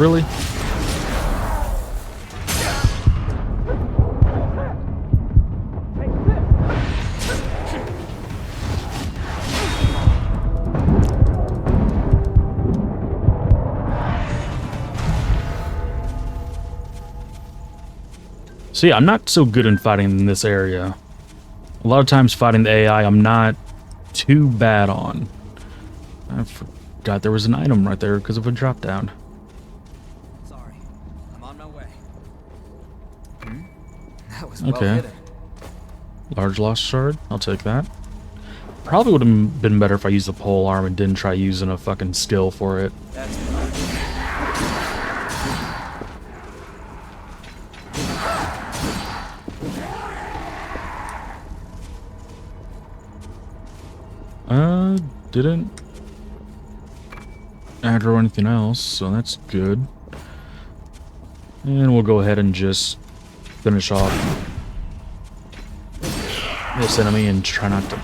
Really? See, I'm not so good in fighting in this area. A lot of times fighting the AI, I'm not too bad on. I forgot there was an item right there because of a drop down. Sorry, I'm on my way. That was Okay. well hidden. Large lost shard, I'll take that. Probably would have been better if I used the pole arm and didn't try using a fucking skill for it. That's Didn't aggro anything else, so that's good. And we'll go ahead and just finish off this enemy and try not to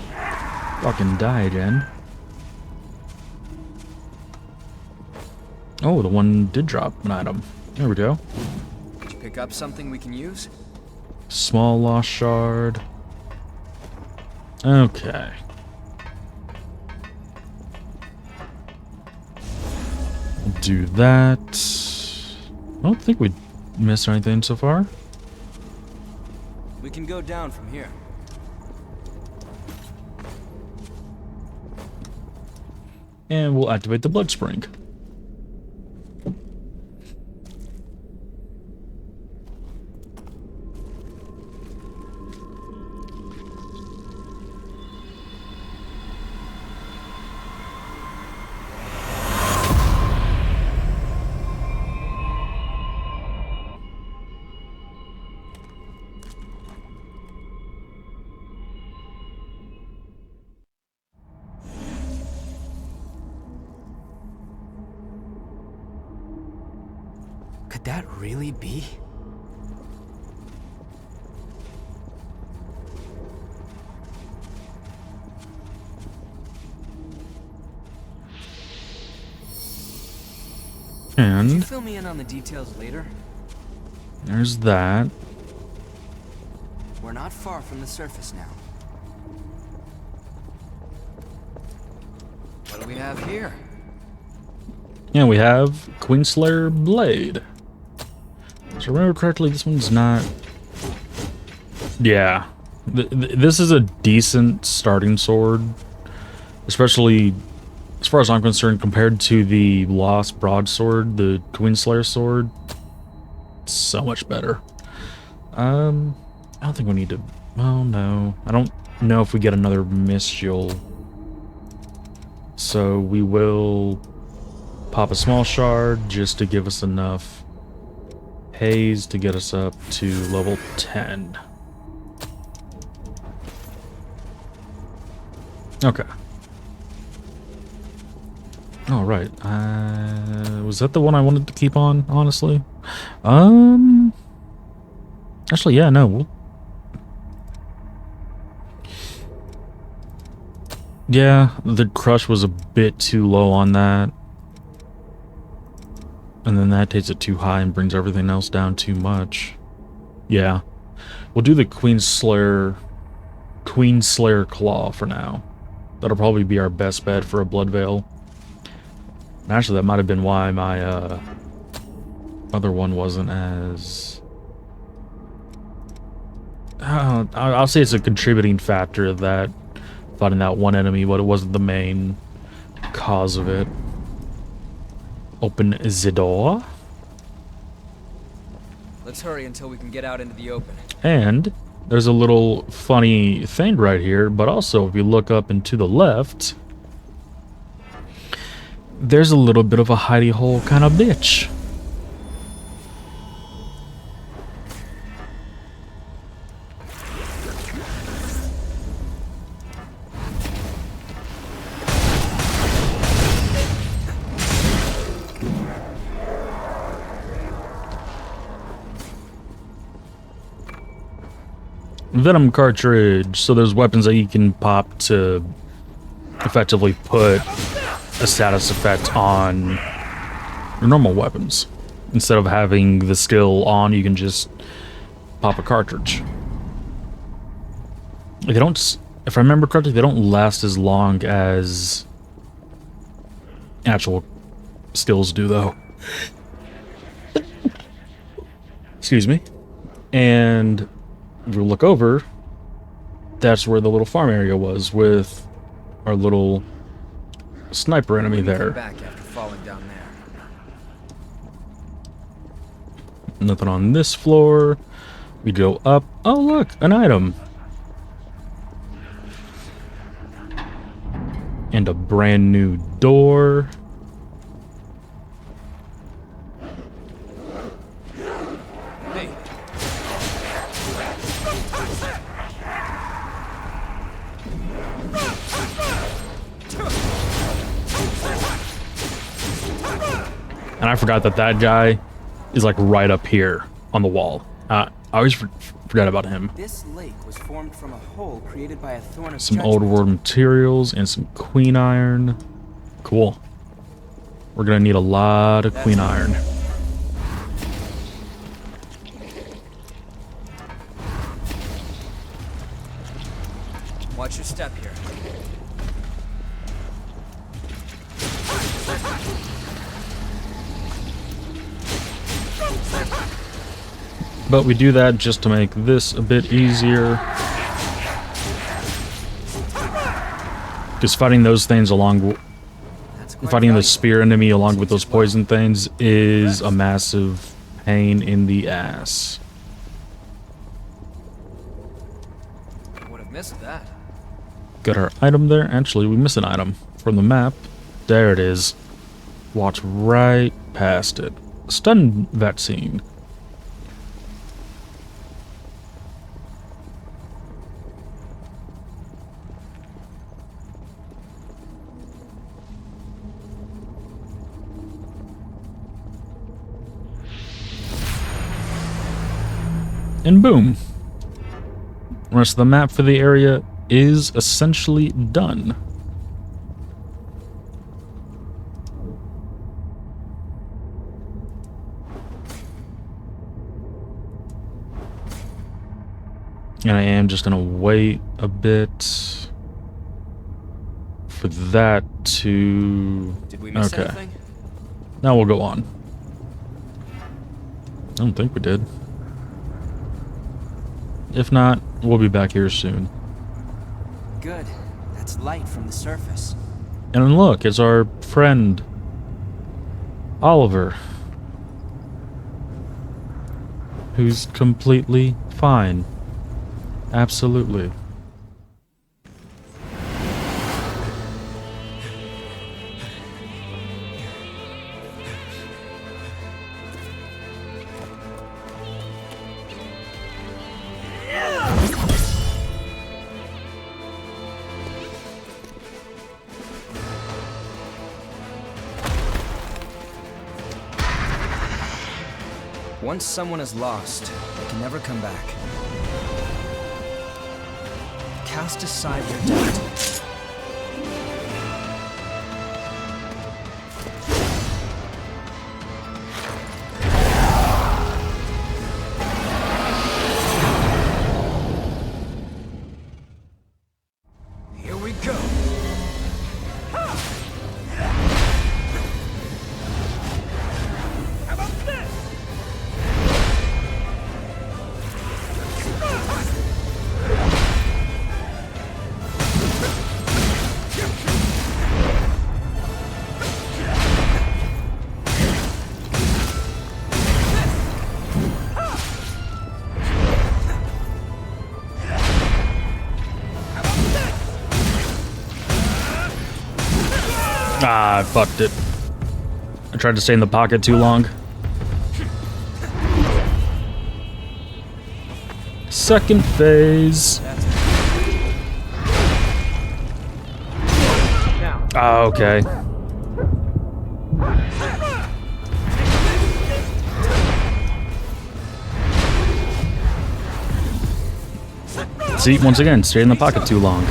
fucking die again. Oh, the one did drop an item. There we go. Did you pick up something we can use? Small lost shard. Okay. Do that. I don't think we missed anything so far. We can go down from here. And we'll activate the blood spring. Could that really be? Could you And fill me in on the details later? there's that. We're not far from the surface now. What do we have here? And we have Queenslayer Blade. So remember correctly, this one's not... Yeah. This is a decent starting sword. Especially, as far as I'm concerned, compared to the Lost Broadsword, the Queenslayer sword. It's so much better. I don't think we need to... Well, no. I don't know if we get another Mistral. So we will pop a small shard just to give us enough haze to get us up to level 10. Okay. All right. Was that the one I wanted to keep on, honestly? Actually, yeah, no. Yeah, the crush was a bit too low on that. And then that takes it too high and brings everything else down too much. Yeah. We'll do the Queenslayer Claw for now. That'll probably be our best bet for a Blood Veil. And actually, that might have been why my other one wasn't as... I'll say it's a contributing factor of that fighting that one enemy, but it wasn't the main cause of it. Open the door. Let's hurry until we can get out into the open. And there's a little funny thing right here, but also if you look up and to the left, there's a little bit of a hidey hole kind of bitch. Venom cartridge. So there's weapons that you can pop to effectively put a status effect on your normal weapons. Instead of having the skill on, you can just pop a cartridge. They don't, if I remember correctly, they don't last as long as actual skills do, though. Excuse me. And if we look over, that's where the little farm area was with our little sniper enemy there. Back after falling down there. Nothing on this floor. We go up. Oh, look, an item. And a brand new door. Hey. And I forgot that that guy is like right up here on the wall. I always forget about him. This lake was formed from a hole created by a thorn of Some judgment. old world materials and some queen iron. Cool. We're gonna need a lot of queen iron. Watch your step here. But we do that just to make this a bit easier. Because fighting those things fighting the spear enemy along with those poison things is a massive pain in the ass. Would have missed that. Got our item there. Actually, we missed an item from the map. There it is. Walked right past it. Stun vaccine. And boom. The rest of the map for the area is essentially done. And I am just gonna wait a bit for that to... Did we miss okay. anything? Now we'll go on. I don't think we did. If not, we'll be back here soon. Good. That's light from the surface. And look, it's our friend, Oliver. Who's completely fine. Absolutely. Once someone is lost, they can never come back. Cast aside your doubt. Here we go. How about this? Ah, I fucked it. I tried to stay in the pocket too long. Second phase. Ah, okay. See, once again, stay in the pocket too long.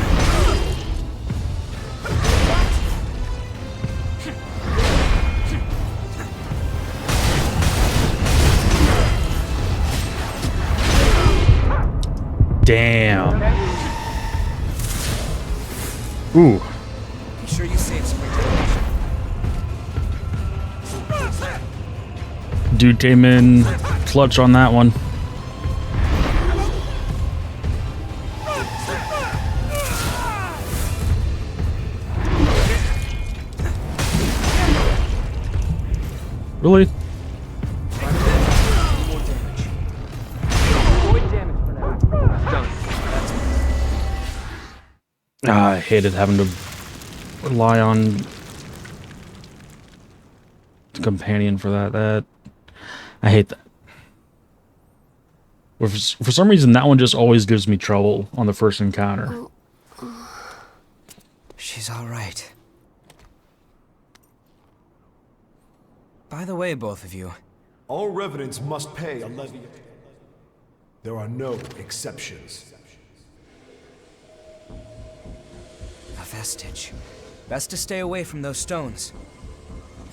Damn. Ooh. Be sure you save some regeneration. Dude came in clutch on that one. Really? I hated having to rely on the companion for that. I hate that. For some reason, that one just always gives me trouble on the first encounter. She's all right. By the way, both of you. All revenants must pay a levy. There are no exceptions. A vestige. Best to stay away from those stones.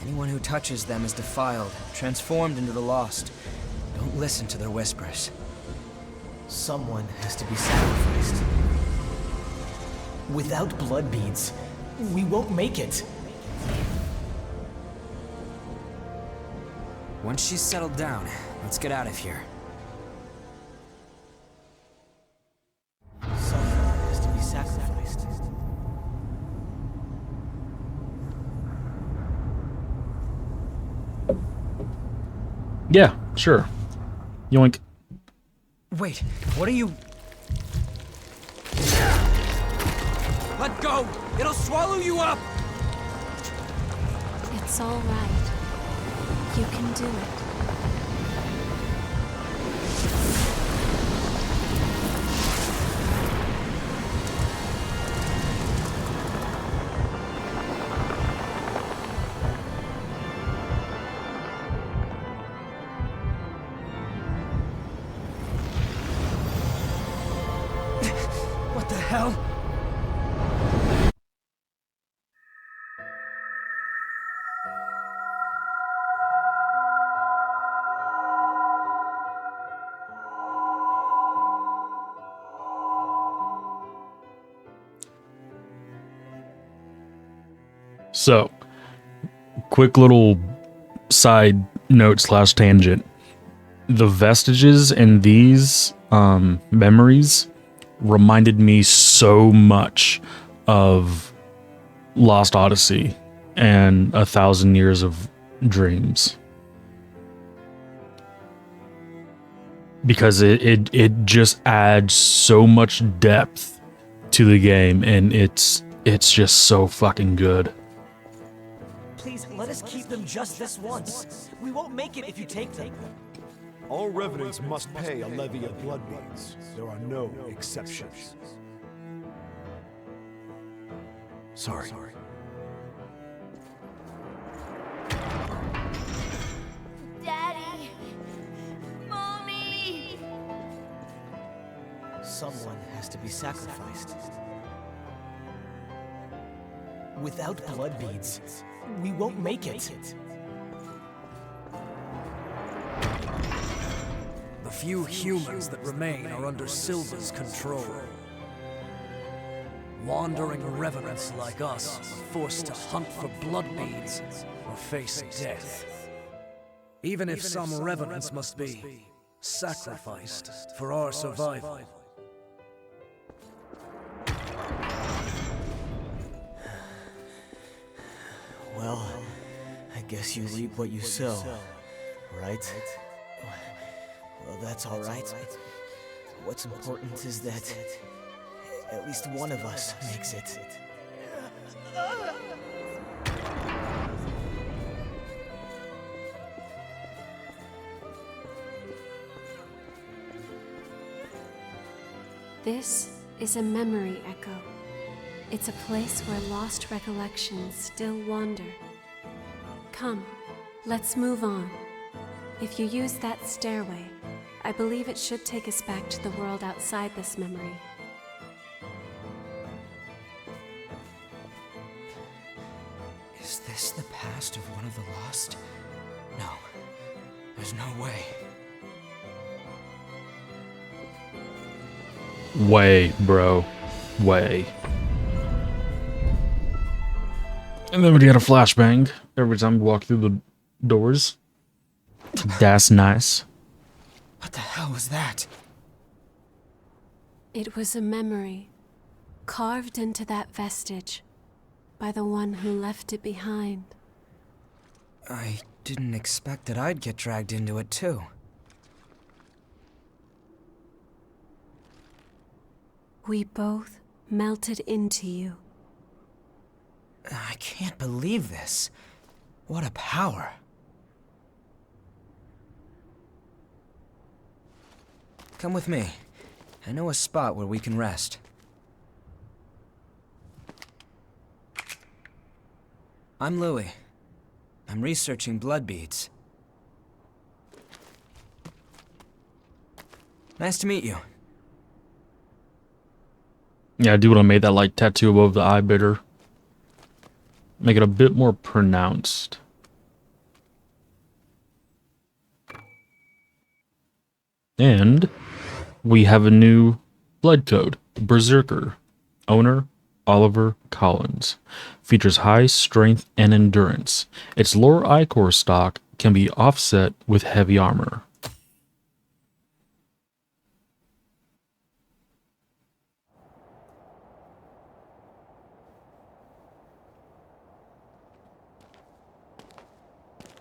Anyone who touches them is defiled, transformed into the lost. Don't listen to their whispers. Someone has to be sacrificed. Without blood beads, we won't make it. Once she's settled down, let's get out of here. Someone has to be sacrificed. Yeah, sure. Yoink. Wait, what are you... Let go! It'll swallow you up! It's all right. You can do it. What the hell? So, quick little side note / tangent. The vestiges in these memories reminded me so much of Lost Odyssey and 1,000 Years of Dreams. Because it just adds so much depth to the game, and it's just so fucking good. Please, let us keep them just this once. We won't make it if you take them. All revenants must pay a levy of blood beads. There are no exceptions. Sorry. Daddy! Mommy! Someone has to be sacrificed. Without blood beads, we won't make it. The few humans that remain are under Silva's control. Wandering revenants like us are forced to hunt for blood beads or face death. Even if some revenants must be sacrificed for our survival. Well, I guess you reap what you sow, right? Well, that's all right. What's important is that at least one of us makes it. This is a memory echo. It's a place where lost recollections still wander. Come, let's move on. If you use that stairway, I believe it should take us back to the world outside this memory. Is this the past of one of the lost? No. There's no way. Way, bro. Way. And then we get a flashbang every time we walk through the doors. That's nice. What the hell was that? It was a memory, carved into that vestige by the one who left it behind. I didn't expect that I'd get dragged into it, too. We both melted into you. I can't believe this. What a power. Come with me. I know a spot where we can rest. I'm Louis. I'm researching blood beads. Nice to meet you. Yeah, I do want to make that like tattoo above the eye bitter. Make it a bit more pronounced. And we have a new blood code, Berserker. Owner, Oliver Collins. Features high strength and endurance. Its lower ichor stock can be offset with heavy armor.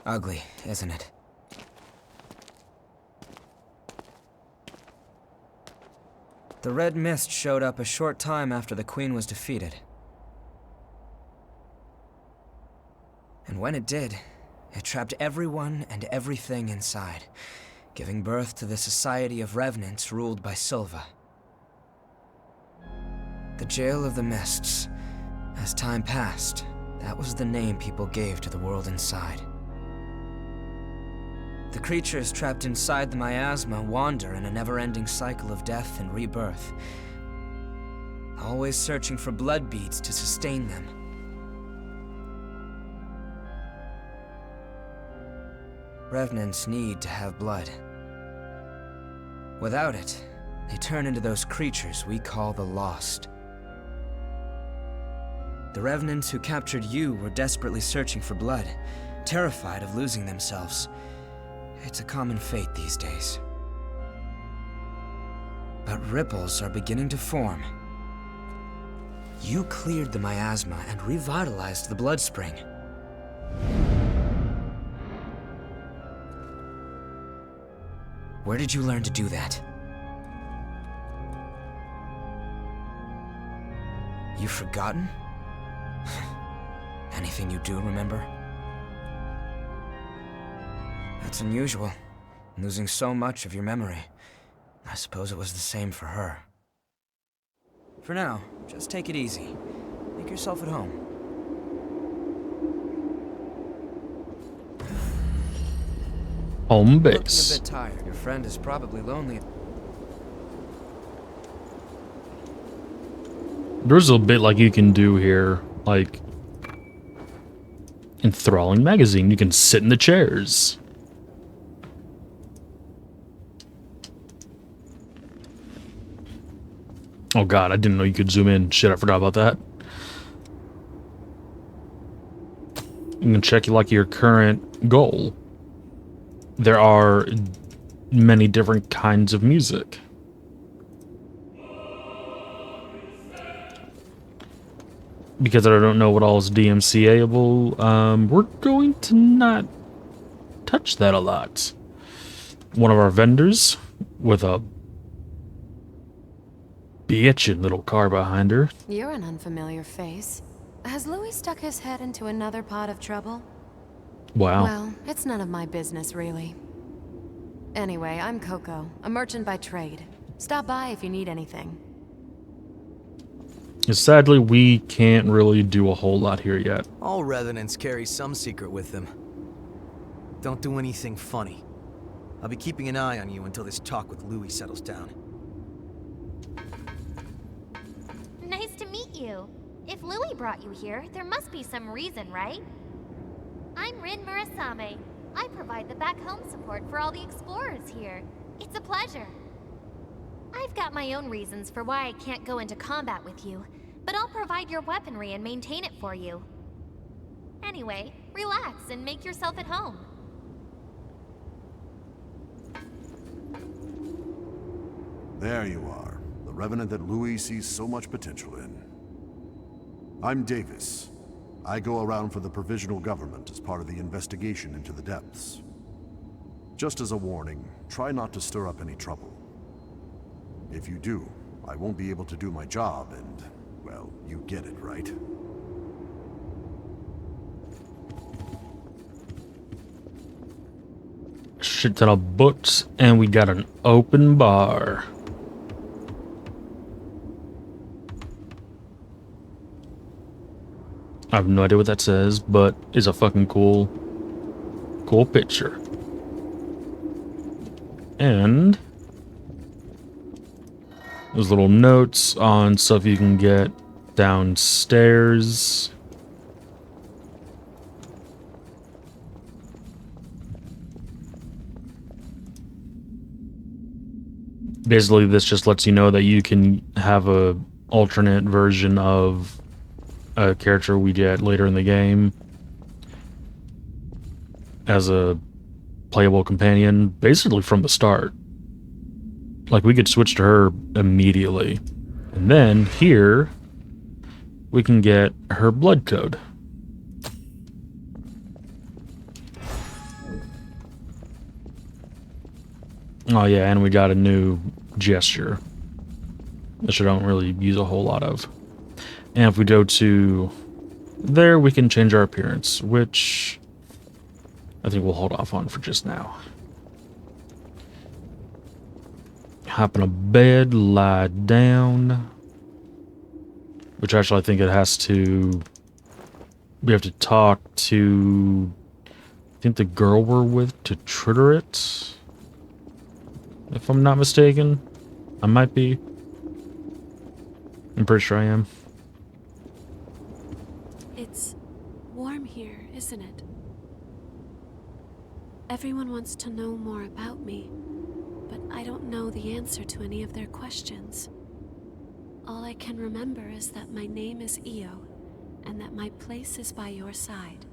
Ugly, isn't it? The red mist showed up a short time after the Queen was defeated. And when it did, it trapped everyone and everything inside, giving birth to the Society of Revenants ruled by Silva. The Jail of the Mists. As time passed, that was the name people gave to the world inside. The creatures trapped inside the miasma wander in a never-ending cycle of death and rebirth, always searching for blood beads to sustain them. Revenants need to have blood. Without it, they turn into those creatures we call the Lost. The Revenants who captured you were desperately searching for blood, terrified of losing themselves. It's a common fate these days. But ripples are beginning to form. You cleared the miasma and revitalized the blood spring. Where did you learn to do that? You've forgotten? Anything you do remember? That's unusual, losing so much of your memory. I suppose it was the same for her. For now, just take it easy. Make yourself at home. Home Looking a base. bit tired. Your friend is probably lonely. There's a bit like you can do here, like enthralling magazine. You can sit in the chairs. Oh god, I didn't know you could zoom in. Shit, I forgot about that. You can check like your current goal. There are many different kinds of music. Because I don't know what all is DMCA-able, we're going to not touch that a lot. One of our vendors with a bitchin' little car behind her. You're an unfamiliar face. Has Louis stuck his head into another pot of trouble? Wow. Well, it's none of my business, really. Anyway, I'm Coco, a merchant by trade. Stop by if you need anything. Sadly, we can't really do a whole lot here yet. All Revenants carry some secret with them. Don't do anything funny. I'll be keeping an eye on you until this talk with Louis settles down. Nice to meet you. If Louis brought you here, there must be some reason, right? I'm Rin Murasame. I provide the back home support for all the explorers here. It's a pleasure. I've got my own reasons for why I can't go into combat with you, but I'll provide your weaponry and maintain it for you. Anyway, relax and make yourself at home. There you are, the Revenant that Louis sees so much potential in. I'm Davis. I go around for the Provisional Government as part of the investigation into the depths. Just as a warning, try not to stir up any trouble. If you do, I won't be able to do my job and, well, you get it, right? Shit ton of books, and we got an open bar. I have no idea what that says, but it's a fucking cool picture. And there's little notes on stuff you can get downstairs. Basically, this just lets you know that you can have a alternate version of a character we get later in the game as a playable companion, basically from the start. Like, we could switch to her immediately. And then, here, we can get her blood code. Oh yeah, and we got a new gesture, which I don't really use a whole lot of. And if we go to there, we can change our appearance, which I think we'll hold off on for just now. Hop in a bed, lie down. Which actually I think it has to... We have to talk to... I think the girl we're with to trigger it. If I'm not mistaken. I might be. I'm pretty sure I am. It's warm here, isn't it? Everyone wants to know more about me, but I don't know the answer to any of their questions. All I can remember is that my name is Io, and that my place is by your side.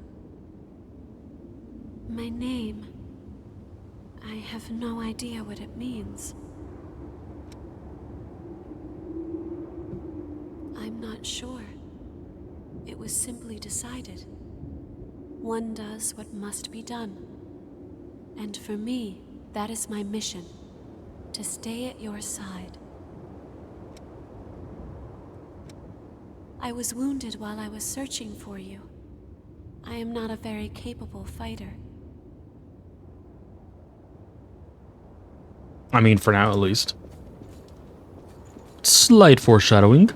My name... I have no idea what it means. I'm not sure. It was simply decided. One does what must be done. And for me, that is my mission. To stay at your side. I was wounded while I was searching for you. I am not a very capable fighter. I mean, for now at least. Slight foreshadowing.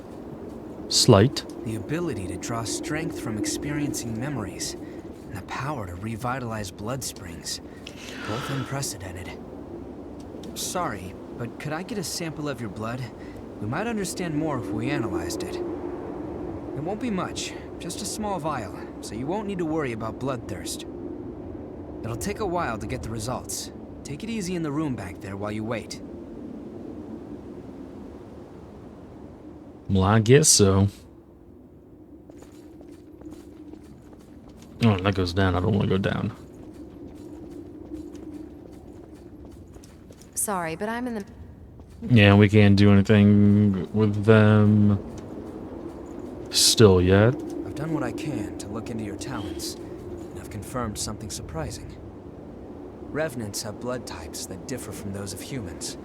Slight. The ability to draw strength from experiencing memories, and the power to revitalize blood springs. Both unprecedented. Sorry, but could I get a sample of your blood? We might understand more if we analyzed it. It won't be much, just a small vial, so you won't need to worry about bloodthirst. It'll take a while to get the results. Take it easy in the room back there while you wait. Well, I guess so. Oh, that goes down. I don't want to go down. Sorry, but I'm in the... Yeah, we can't do anything with them still yet. I've done what I can to look into your talents, and I've confirmed something surprising. Revenants have blood types that differ from those of humans.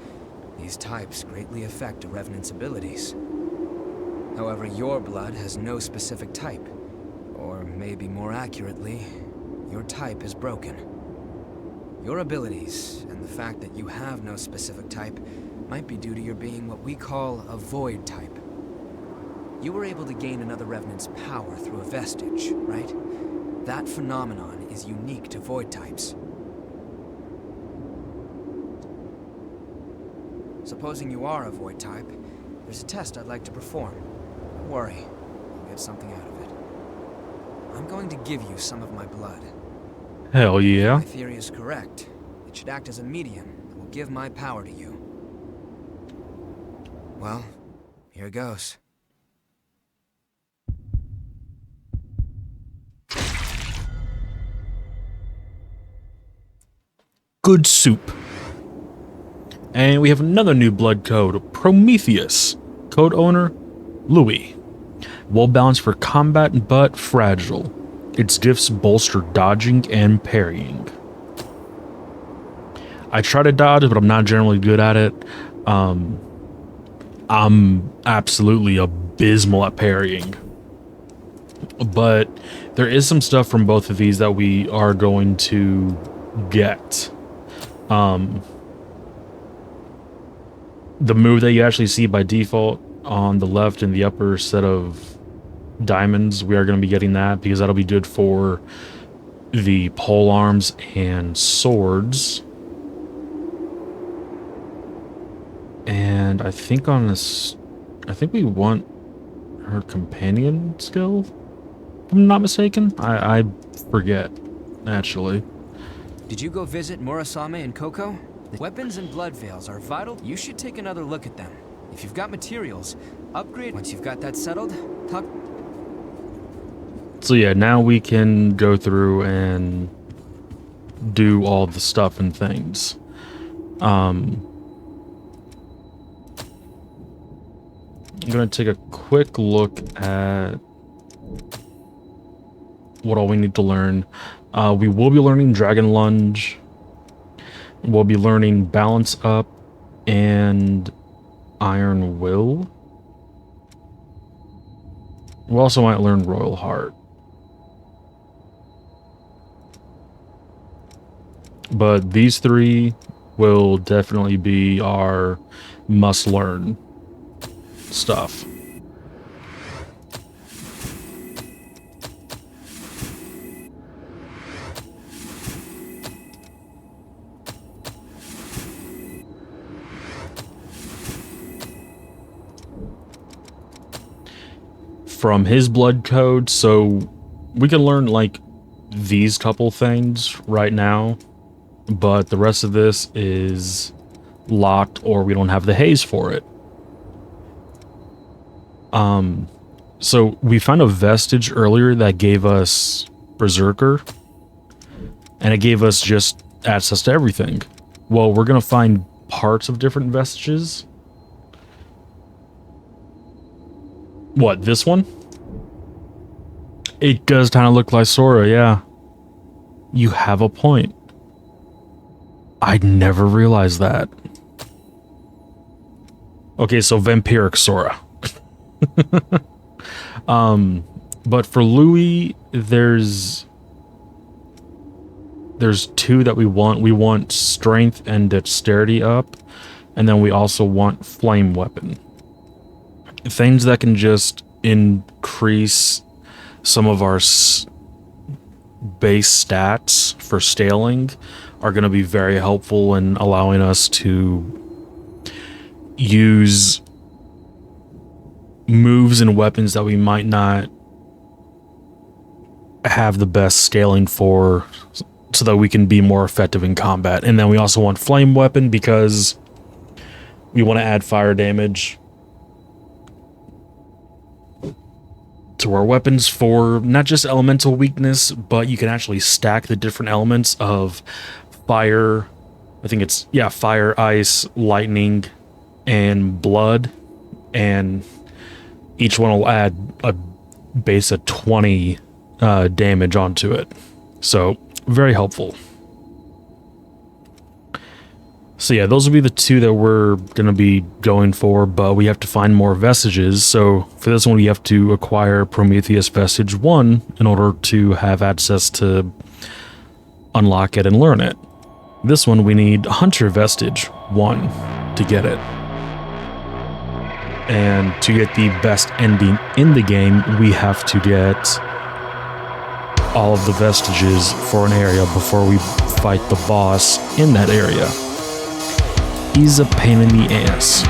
These types greatly affect a Revenant's abilities. However, your blood has no specific type. Or maybe more accurately, your type is broken. Your abilities, and the fact that you have no specific type, might be due to your being what we call a void type. You were able to gain another Revenant's power through a vestige, right? That phenomenon is unique to void types. Supposing you are a void type, there's a test I'd like to perform. Don't worry, you'll get something out of it. I'm going to give you some of my blood. Hell yeah. If my theory is correct, it should act as a medium that will give my power to you. Well, here goes. Good soup. And we have another new blood code, Prometheus. Code owner, Louis. Well balanced for combat, but fragile. Its diffs bolster dodging and parrying. I try to dodge, but I'm not generally good at it. I'm absolutely abysmal at parrying. But there is some stuff from both of these that we are going to get. The move that you actually see by default on the left in the upper set of diamonds, we are going to be getting that because that'll be good for the pole arms and swords. And I think on this, I think we want her companion skill, if I'm not mistaken. I forget, actually. Did you go visit Murasame and Coco? The weapons and blood veils are vital. You should take another look at them. If you've got materials, upgrade. Once you've got that settled, talk. So yeah, now we can go through and do all the stuff and things. I'm going to take a quick look at what all we need to learn. We will be learning Dragon Lunge. We'll be learning Balance Up and Iron Will. We also might learn Royal Heart. But these three will definitely be our must-learn stuff. From his blood code, so we can learn like these couple things right now, but the rest of this is locked or we don't have the haze for it. So we found a vestige earlier that gave us Berserker, and it gave us just access to everything. Well, we're gonna find parts of different vestiges. What, this one? It does kind of look like Sora, yeah. You have a point. I'd never realized that. Okay, so vampiric Sora. But for Louis, there's two that we want. We want strength and dexterity up, and then we also want flame weapon. Things that can just increase some of our base stats for scaling are going to be very helpful in allowing us to use moves and weapons that we might not have the best scaling for, so that we can be more effective in combat. And then we also want flame weapon because we want to add fire damage to our weapons for not just elemental weakness, but you can actually stack the different elements of fire. I think it's, yeah, fire, ice, lightning, and blood. And each one will add a base of 20 damage onto it. So, very helpful. So yeah, those will be the two that we're going to be going for, but we have to find more vestiges. So for this one, we have to acquire Prometheus Vestige 1 in order to have access to unlock it and learn it. This one, we need Hunter Vestige 1 to get it. And to get the best ending in the game, we have to get all of the vestiges for an area before we fight the boss in that area. He's a pain in the ass.